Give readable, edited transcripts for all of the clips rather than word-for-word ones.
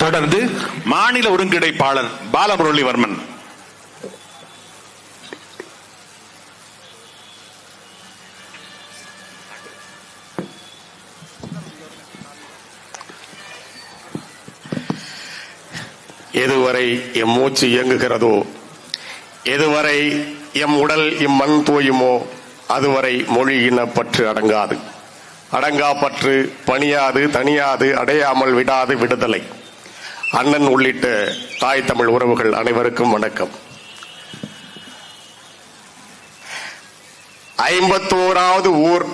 தொடர்ந்து மாநில ஒருங்கிணைப்பாளர் பாலமுரளிவர்மன். எதுவரை எம் மூச்சு இயங்குகிறதோ, எதுவரை எம் உடல் இம்மண் தோயுமோ, அதுவரை மொழி இனப்பற்று அடங்காது. அடங்கா பற்று பணியாது தனியாது அடையாமல் விடாது விடுதலை. அண்ணன் உள்ளிட்ட தாய் தமிழ் உறவுகள் அனைவருக்கும் வணக்கம். 51வது ஊர்,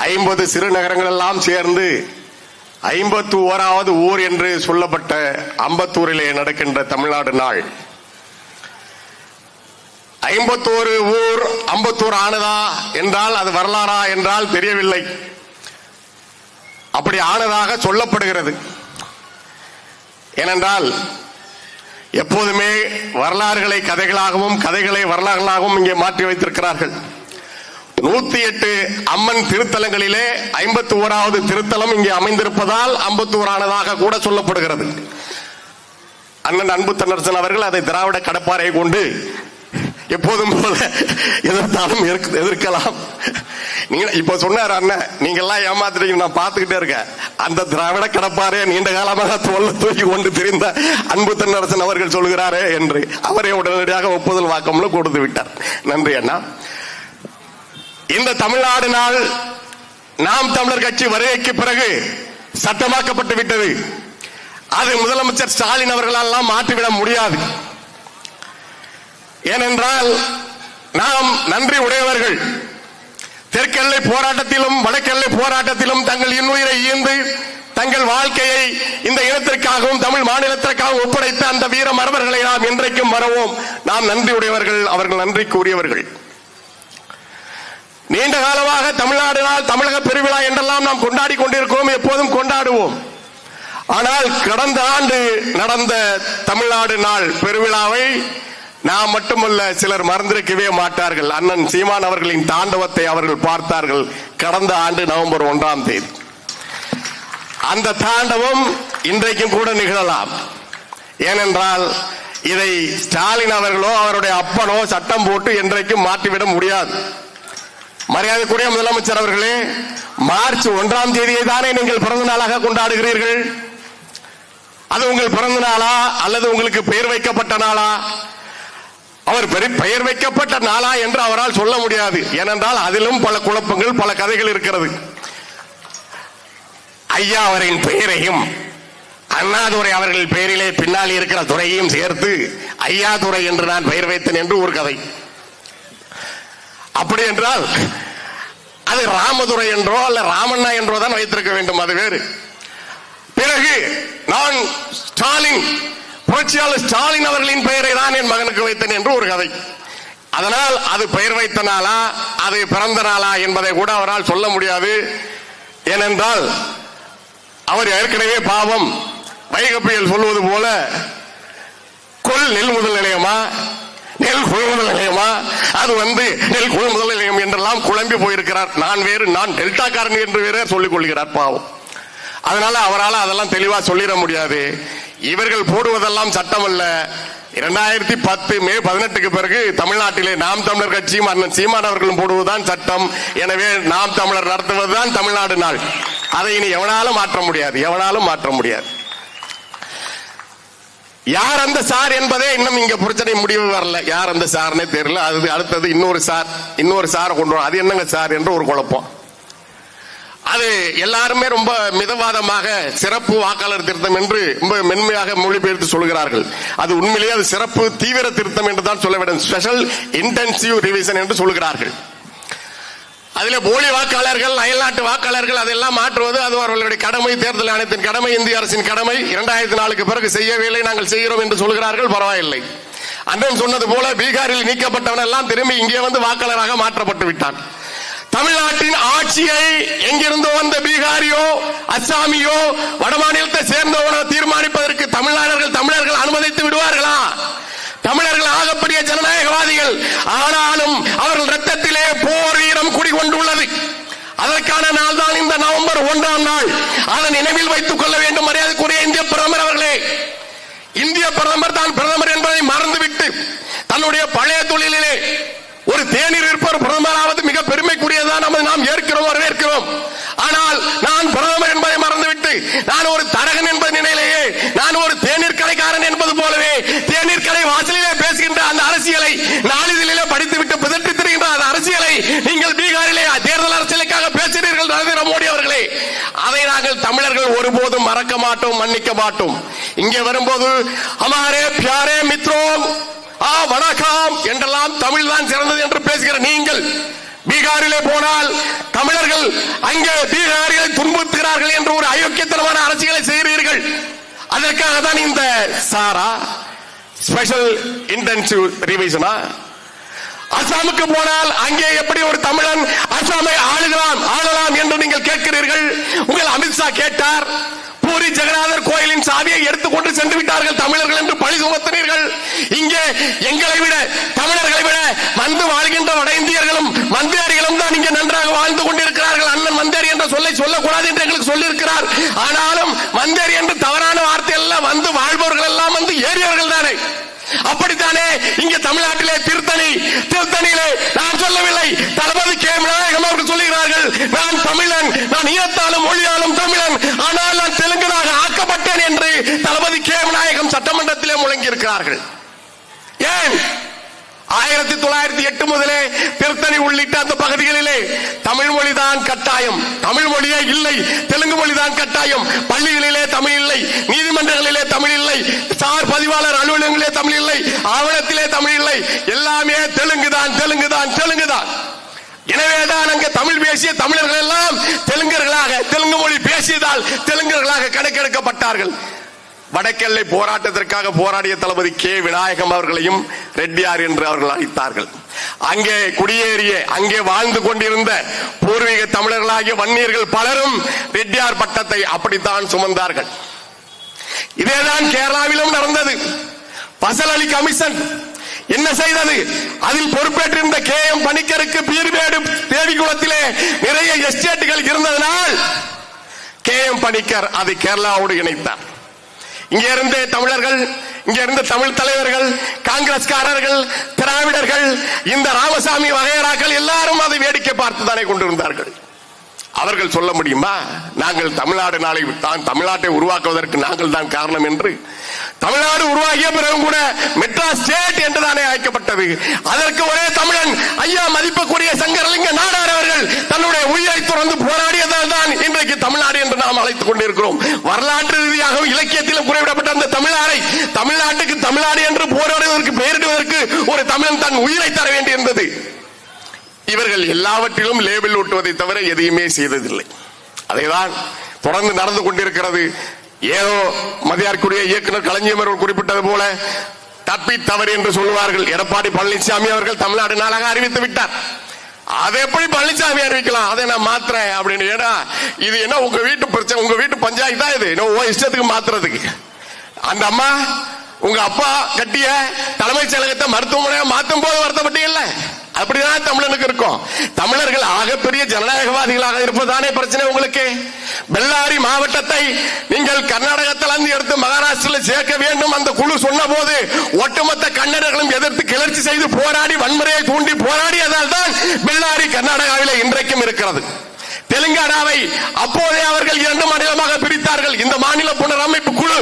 50 சிறுநகரங்கள் எல்லாம் சேர்ந்து 51வது ஊர் என்று சொல்லப்பட்ட அம்பத்தூரிலே நடக்கின்ற தமிழ்நாடு நாள். 51 ஊர் அம்பத்தூர் ஆனதா என்றால் அது வரலாறா என்றால் தெரியவில்லை. அப்படி ஆனதாக சொல்லப்படுகிறது. ஏனென்றால் எப்போதுமே வரலாறுகளை கதைகளாகவும் கதைகளை வரலாறுகளாகவும் இங்கே மாற்றி வைத்திருக்கிறார்கள். 108 அம்மன் திருத்தலங்களிலே 51வது திருத்தலம் இங்கே அமைந்திருப்பதால் அம்பத்தூர் ஆனதாக கூட சொல்லப்படுகிறது. அண்ணன் அன்பு தன்னரசன் அவர்கள் அதை திராவிட கடப்பாறை கொண்டு எப்போதும் போல எதிர்த்தாலும் எதிர்க்கலாம். இப்ப சொன்னார் அண்ணன், நீங்க எல்லாம் ஏமாத்துறீங்க, நான் பார்த்துக்கிட்டே இருக்கேன். அந்த திராவிட கடப்பாறையை நீண்ட காலமாக தோல்ல தூக்கி கொண்டு திரிந்த அன்பு தன்னரசன் அவர்கள் சொல்கிறாரே என்று அவரே உடனடியாக ஒப்புதல் வாக்கம்ல கொடுத்து விட்டார். நன்றி அண்ணா. இந்த தமிழ்நாடு நாள் நாம் தமிழர் கட்சி வருகைக்கு பிறகு சட்டமாக்கப்பட்டு விட்டது. அது முதலமைச்சர் ஸ்டாலின் அவர்களால் மாற்றிவிட முடியாது. ஏனென்றால் நாம் நன்றி உடையவர்கள். தெற்கெல்லை போராட்டத்திலும் வடக்கெல்லை போராட்டத்திலும் தங்கள் இன்னுயிரை ஈந்து தங்கள் வாழ்க்கையை இந்த இனத்திற்காகவும் தமிழ் மாநிலத்திற்காகவும் ஒப்படைத்த அந்த வீர மரபர்களை நாம் என்றைக்கும் மறவோம். நாம் நன்றி உடையவர்கள், அவர்கள் நன்றிக்குரியவர்கள். நீண்ட காலமாக தமிழ்நாடு நாள் தமிழக பெருவிழா என்றெல்லாம் நாம் கொண்டாடி கொண்டிருக்கிறோம், எப்போதும் கொண்டாடுவோம். ஆனால் கடந்த ஆண்டு நடந்த தமிழ்நாடு நாள் பெருவிழாவை நாம் மட்டுமல்ல சிலர் மறந்திருக்கவே மாட்டார்கள். அண்ணன் சீமான் அவர்களின் தாண்டவத்தை அவர்கள் பார்த்தார்கள் கடந்த ஆண்டு நவம்பர் 1ஆம் தேதி. அந்த தாண்டவம் இன்றைக்கும் கூட நிகழலாம். ஏனென்றால் இதை ஸ்டாலின் அவர்களோ அவருடைய அப்பனோ சட்டம் போட்டு என்றைக்கும் மாற்றிவிட முடியாது. மரியாதைக்குரிய முதலமைச்சர் அவர்களே, மார்ச் 1ஆம் தேதியை தானே நீங்கள் பிறந்த நாளாக கொண்டாடுகிறீர்கள். அது உங்கள் பிறந்த நாளா அல்லது உங்களுக்கு பெயர் வைக்கப்பட்ட நாளா? அவர் பெயர் வைக்கப்பட்ட நாளா என்று அவரால் சொல்ல முடியாது. ஏனென்றால் அதிலும் பல குழப்பங்கள் பல கதைகள் இருக்கிறது. ஐயா அவரின் பெயரையும் அண்ணாதுரை அவர்கள் பெயரிலே பின்னால் இருக்கிற துறையையும் சேர்த்து ஐயா துறை என்று நான் பெயர் வைத்தேன் என்று ஒரு கதை. அப்படி என்றால் அது ராமதுரை என்றோ அல்ல ராமண்ணா என்றோ தான் வைத்திருக்க வேண்டும், அது வேறு. பிறகு நான் ஸ்டாலின், புரட்சியாளர் ஸ்டாலின் அவர்களின் பெயரை தான் என் மகனுக்கு வைத்தேன் என்று ஒரு கதை. அதனால் அது பெயர் வைத்த நாளா அது பிறந்த நாளா என்பதை கூட அவரால் சொல்ல முடியாது. ஏனென்றால் அவர் ஏற்கனவே பாவம் வைகப்பியல் சொல்வது போல கொள் நெல் முதல் நிலையமா நெல் கொள்முதல் நிலையமா, அது நெல் கொள்முதல் நிலையம் என்றெல்லாம் குழம்பி போயிருக்கிறார். நான் வேறு, நான் டெல்டாக்காரன் என்று வேற சொல்லிக் கொள்கிறார் பாவம். அதனால அவரால் அதெல்லாம் தெளிவா சொல்லிட முடியாது. இவர்கள் போடுவதெல்லாம் சட்டம் அல்ல. 2010 மே 18க்கு பிறகு தமிழ்நாட்டிலே நாம் தமிழர் கட்சியும் அண்ணன் சீமான் அவர்களும் போடுவதுதான் சட்டம். எனவே நாம் தமிழர் நடத்துவதுதான் தமிழ்நாடு நாள். அதை இனி எவனாலும் மாற்ற முடியாது, எவனாலும் மாற்ற முடியாது. யார் அந்த சார் என்பதே இன்னும் இங்க பிரச்சனை முடிவு வரல. யார் அந்த சார்னே தெரியல. அது அடுத்தது இன்னொரு சாரை கொண்டு வரும். அது என்னங்க சார் என்று ஒரு குழப்பம். அது எல்லாருமே ரொம்ப மிதவாதமாக சிறப்பு வாக்காளர் திருத்தம் என்று ரொம்ப மென்மையாக மொழிபெயர்த்து சொல்கிறார்கள். அது உண்மையிலேயே அது சிறப்பு தீவிர திருத்தம் என்று தான் சொல்ல வேண்டும். ஸ்பெஷல் இன்டென்சிவ் ரிவிஷன் என்று சொல்கிறார்கள். அதில் போலி வாக்காளர்கள், அயல்நாட்டு வாக்காளர்கள் அதெல்லாம் மாற்றுவது அது அவர்களுடைய கடமை, தேர்தல் ஆணையத்தின் கடமை, இந்திய அரசின் கடமை. 2004க்கு பிறகு செய்யவில்லை, நாங்கள் செய்கிறோம் என்று சொல்கிறார்கள். பரவாயில்லை. அண்ணன் சொன்னது போல பீகாரில் நீக்கப்பட்டவன் எல்லாம் திரும்பி இங்கே வந்து வாக்காளராக மாற்றப்பட்டு விட்டான். தமிழ்நாட்டின் ஆட்சியை எங்கிருந்தோ வந்த பீகாரியோ அஸ்ஸாமியோ வடமாநிலத்தை சேர்ந்தவனோ தீர்மானிப்பதற்கு தமிழர்கள் அனுமதித்து விடுவார்களா? தமிழர்கள் ஆகப்படிய ஜனநாயகவாதிகள். ஆனாலும் அவர்கள் ரத்தத்திலே போர் வீரம் குடிகொண்டுள்ளது. அதற்கான நாள் தான் இந்த நவம்பர் 1ஆம் நாள். அதை நினைவில் வைத்துக் கொள்ள வேண்டும். மரியாதைக்குரிய ஒரு தரகன் என்பது நிலையிலேயே நான் ஒரு தேநீர் கடைக்காரன் என்பது போலவே தேநீர் கடை வாசலிலே பேசுகின்ற அந்த அரசியலை நாளிதழிலே படித்துவிட்டு பிதற்றி திரிகின்ற அந்த அரசியலை நீங்கள் பீகாரிலே தேர்தல் அரசியலுக்காக பேசுகிறீர்கள் நரேந்திர மோடி அவர்களே. அதை நாங்கள் தமிழர்கள் ஒருபோதும் மறக்க மாட்டோம், மன்னிக்க மாட்டோம். இங்கே வரும்போது ஹமாரே பியாரே மித்ரோ வணக்கம் என்றெல்லாம் தமிழ் தான் சிறந்தது என்று பேசுகிற நீங்கள் பீகாரிலே போனால் தமிழர்கள் அங்கே பீகாரிகளை துன்புறுத்துகிறார்கள் என்று ஒரு அயோக்கியத்தனமான அரசியலை செய்கிறீர்கள். அதற்காக தான் இந்த சாரா ஸ்பெஷல் இன்டென்சிவ் ரிவிஷனா? அசாமுக்கு போனால் அங்கே எப்படி ஒரு தமிழன் அசாமை ஆளலாம் என்று நீங்கள் கேட்கிறீர்கள். உங்கள் அமித்ஷா கேட்டார். பூரி ஜெகநாதர் கோயிலின் சாவியை எடுத்துக்கொண்டு சென்று விட்டார்கள் தமிழர்கள் என்று பழி சுமத்தினீர்கள். இங்கே எங்களை விட தமிழர்களை விட வந்து வாழ்கின்ற வட இந்தியர்களும் மந்தியாரிகளும் தான் இங்கே நன்றாக வாழ்ந்து கொண்டிருக்கிறார்கள். அண்ணன் மந்தியாரி என்ற சொல்லை சொல்லக்கூடாது என்று எங்களுக்கு சொல்லியிருக்கிறார். ஆனாலும் மந்தியாரி என்று தவறான வார்த்தை எல்லாம் வந்து வாழ்பவர்கள் எல்லாம் வந்து ஏறியவர்கள் தானே. அப்படித்தானே இங்கே தமிழ்நாட்டிலே திருத்தணியிலே நான் சொல்லவில்லை, தளபதி கே விநாயகம் அவர்கள் சொல்லுகிறார்கள், நான் தமிழன், நான் இனத்தாலும் மொழியாலும் தமிழன், ஆனால் நான் தெலுங்கனாக ஆக்கப்பட்டேன் என்று தளபதி கே விநாயகம் சட்டமன்றத்திலே முழங்கி இருக்கிறார்கள். ஏன் 1908 முதலே திருத்தணி உள்ளிட்ட அந்த பகுதிகளிலே தமிழ் மொழிதான் கட்டாயம். தமிழ் மொழியே இல்லை, தெலுங்கு மொழிதான் கட்டாயம். பள்ளிகளிலே தமிழ் இல்லை, நீதிமன்றங்களிலே தமிழ் இல்லை, சார் பதிவாளர் அலுவலகங்களிலே தமிழ் இல்லை, ஆவணத்திலே தமிழ் இல்லை, எல்லாமே தெலுங்குதான். எனவேதான் அங்கே தமிழ் பேசிய தமிழர்கள் எல்லாம் தெலுங்கர்களாக, தெலுங்கு மொழி பேசியதால் தெலுங்கர்களாக கணக்கெடுக்கப்பட்டார்கள். வடக்கெல்லை போராட்டத்திற்காக போராடிய தளபதி கே விநாயகம் அவர்களையும் ரெட்டியார் என்று அவர்கள் அழைத்தார்கள். அங்கே குடியேறிய, அங்கே வாழ்ந்து கொண்டிருந்த பூர்வீக தமிழர்களாகிய வன்னியர்கள் பலரும் ரெட்டியார் பட்டத்தை அப்படித்தான் சுமந்தார்கள். இதேதான் கேரளாவிலும் நடந்தது. பசல் அலி கமிஷன் என்ன செய்தது? அதில் பொறுப்பேற்றிருந்த கே எம் பணிக்கருக்கு பீர்மேடு தேவிகுளத்திலே நிறைய எஸ்டேட்டுகள் இருந்ததனால் கே எம் பணிக்கர் அதை கேரளாவோடு இணைத்தார். இங்கே இருந்த தமிழர்கள், இங்கே இருந்த தமிழ் தலைவர்கள், காங்கிரஸ்காரர்கள், திராவிடர்கள், இந்த ராமசாமி வகையராக்கள் எல்லாரும் அதை வேடிக்கை பார்த்துதானே கொண்டிருந்தார்கள். அவர்கள் சொல்ல முடியுமா நாங்கள் தமிழ்நாட்டை உருவாக்குவதற்கு நாங்கள் தான் காரணம் என்று? தமிழ்நாடு உருவாகிய பிறகு கூட மெட்ராஸ் ஸ்டேட் என்றுதானே அழைக்கப்பட்டது. அதற்கு ஒரே தமிழன் ஐயா மதிப்புக்குரிய சங்கரலிங்க நாடார் அவர்கள் தன்னுடைய உயிரை துறந்து போராடியதால் தான் இன்றைக்கு தமிழ்நாடு என்று நாம் அழைத்துக் கொண்டிருக்கிறோம். வரலாற்று ரீதியாகவும் இலக்கியத்திலும் குறிப்பிடப்பட்ட அந்த தமிழ்நாட்டுக்கு தமிழ்நாடு என்று போராடுவதற்கு பெயரிடுவதற்கு ஒரு தமிழன் தன் உயிரை தர வேண்டியிருந்தது. இவர்கள் எல்லாவற்றிலும் லேபிள் ஊட்டுவதை தவிர எதையுமே செய்ததில்லை. அதைதான் தொடர்ந்து நடந்து கொண்டிருக்கிறது. ஏதோ மதியாருக்குரிய இயக்குனர் களஞ்சியம் அவர்கள் குறிப்பிட்டது போல தப்பி தவறு என்று சொல்லுவார்கள். எடப்பாடி பழனிசாமி அவர்கள் தமிழ்நாடு நாளாக அறிவித்து விட்டார். அதை எப்படி பழனிசாமி அறிவிக்கலாம்? அதை நான் மாத்துறேன் அப்படின்னு. ஏன்னா இது என்ன உங்க வீட்டு பிரச்சனை, உங்க வீட்டு பஞ்சாயத்து தான் இது. இஷ்டத்துக்கு மாத்துறதுக்கு அந்த அம்மா உங்க அப்பா கட்டிய தலைமைச் செயலகத்தை மருத்துவமனையா மாற்றும் போது வருத்தப்பட்டீங்கல்ல, அப்படிதான் தமிழனுக்கு இருக்கும். தமிழர்கள் ஆகப்பெரிய ஜனநாயகவாதிகளாக இருப்பதானே பிரச்சனை உங்களுக்கு. பெல்லாரி மாவட்டத்தை நீங்கள் கர்நாடகத்தில் எடுத்து மகாராஷ்டிரில் சேர்க்க வேண்டும் அந்த குழு சொன்ன போது ஒட்டுமொத்த கன்னடர்களும் எதிர்த்து கிளர்ச்சி செய்து போராடி வன்முறையை தூண்டி போராடியதால் தான் பெல்லாரி கர்நாடகாவில் இன்றைக்கும் இருக்கிறது. தெலுங்கானாவை அப்போதே அவர்கள் 2 மாநிலமாக பிரித்தார்கள், இந்த மாநில புனரமைப்பு குழு.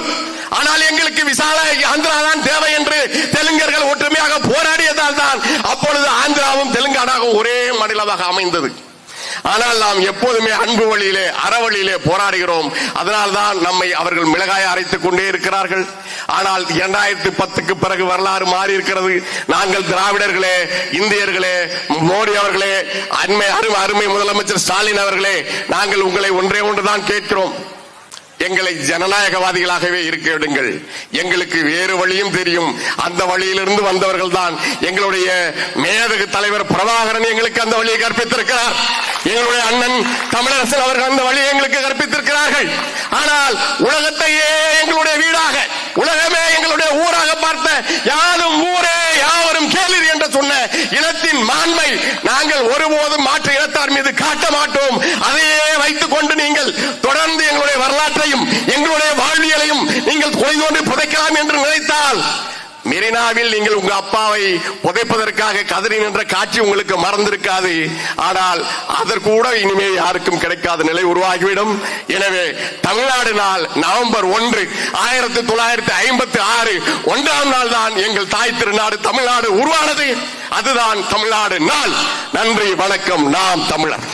ஆனால் எங்களுக்கு விசால ஆந்திரா தான் தேவை என்று தெலுங்கர்கள் ஒற்றுமையாக போராடியதால் தான் அப்பொழுது ஆந்திராவும் தெலுங்கானாவும் ஒரே மாநிலமாக அமைந்தது. ஆனால் நாம் எப்போதுமே அன்பு வழியிலே, அறவழியிலே போராடுகிறோம். அதனால்தான் நம்மை அவர்கள் மிளகாய அரைத்துக் கொண்டே இருக்கிறார்கள். ஆனால் 2010க்கு பிறகு வரலாறு மாறி இருக்கிறது. நாங்கள் திராவிடர்களே, இந்தியர்களே, மோடி அவர்களே, அருமை முதலமைச்சர் ஸ்டாலின் அவர்களே, நாங்கள் உங்களை ஒன்றே ஒன்றுதான் கேட்கிறோம். எங்களை ஜனநாயகவாதிகளாகவே இருக்க விடுங்கள். எங்களுக்கு வேறு வழியும் தெரியும். அந்த வழியிலிருந்து வந்தவர்கள் தான் எங்களுடைய மேதகு தலைவர் பிரபாகரன் எங்களுக்கு அந்த வழியை கற்பித்திருக்கிறார். எங்களுடைய அண்ணன் தமிழரசன் அவர்கள் அந்த வழியை எங்களுக்கு கற்பித்திருக்கிறார்கள். ஆனால் உலகத்தையே எங்களுடைய வீடாக, உலகமே எங்களுடைய ஊராக பார்த்த யாரும் ஊரே யாவரும் கேளீர் என்று சொன்ன இனத்தின் மாண்பை நாங்கள் ஒருபோதும் மாற்று இனத்தார் மீது காட்ட மாட்டோம். அதையே வைத்துக் கொண்டு நீங்கள் தொடர்ந்து எங்களுடைய வரலாற்றையும் எங்களுடைய வாழ்வியலையும் நீங்கள் கொலை தோன்றி புதைக்கலாம் என்று நினைத்தால் மெரினாவில் நீங்கள் உங்க அப்பாவை புதைப்பதற்காக கதறி நின்ற காட்சி உங்களுக்கு மறந்திருக்காது. ஆனால் அதற்கு கூட இனிமேல் யாருக்கும் கிடைக்காத நிலை உருவாகிவிடும். எனவே தமிழ்நாடு நாள் நவம்பர் 1 1956 1ஆம் நாள் தான் எங்கள் தாய் திருநாடு தமிழ்நாடு உருவானது. அதுதான் தமிழ்நாடு நாள். நன்றி, வணக்கம். நாம் தமிழர்.